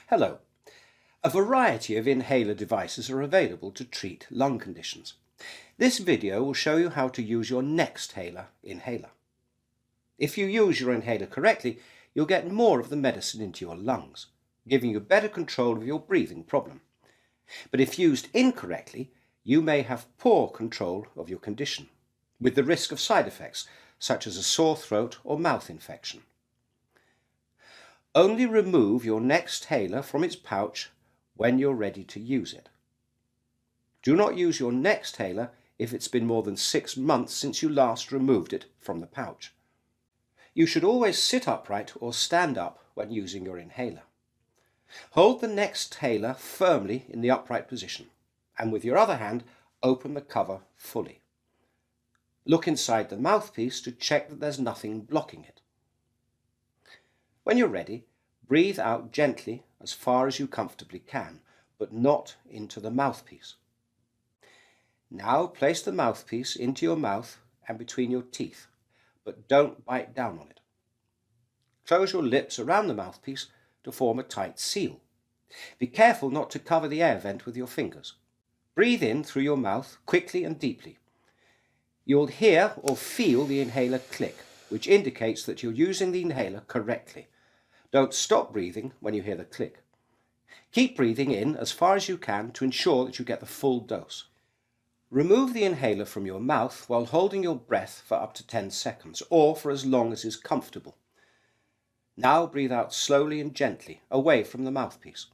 Hello. A variety of inhaler devices are available to treat lung conditions. This video will show you how to use your NEXThaler inhaler. If you use your inhaler correctly, you'll get more of the medicine into your lungs, giving you better control of your breathing problem. But if used incorrectly, you may have poor control of your condition, with the risk of side effects such as a sore throat or mouth infection. Only remove your NEXThaler from its pouch when you're ready to use it. Do not use your NEXThaler if it's been more than 6 months since you last removed it from the pouch. You should always sit upright or stand up when using your inhaler. Hold the NEXThaler firmly in the upright position, and with your other hand, open the cover fully. Look inside the mouthpiece to check that there's nothing blocking it. When you're ready, breathe out gently as far as you comfortably can, but not into the mouthpiece. Now place the mouthpiece into your mouth and between your teeth, but don't bite down on it. Close your lips around the mouthpiece to form a tight seal. Be careful not to cover the air vent with your fingers. Breathe in through your mouth quickly and deeply. You'll hear or feel the inhaler click, which indicates that you're using the inhaler correctly. Don't stop breathing when you hear the click. Keep breathing in as far as you can to ensure that you get the full dose. Remove the inhaler from your mouth while holding your breath for up to 10 seconds, or for as long as is comfortable. Now breathe out slowly and gently, away from the mouthpiece.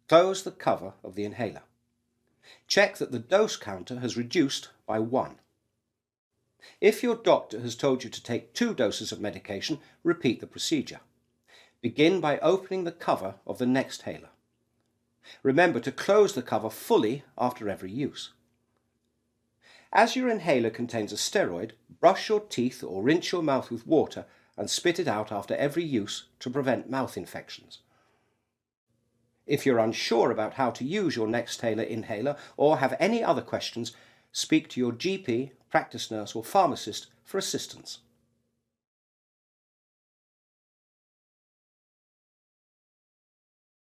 Close the cover of the inhaler. Check that the dose counter has reduced by 1. If your doctor has told you to take 2 doses of medication, repeat the procedure. Begin by opening the cover of the NEXThaler. Remember to close the cover fully after every use. As your inhaler contains a steroid, brush your teeth or rinse your mouth with water and spit it out after every use to prevent mouth infections. If you're unsure about how to use your NEXThaler inhaler or have any other questions, speak to your GP, practice nurse or pharmacist for assistance.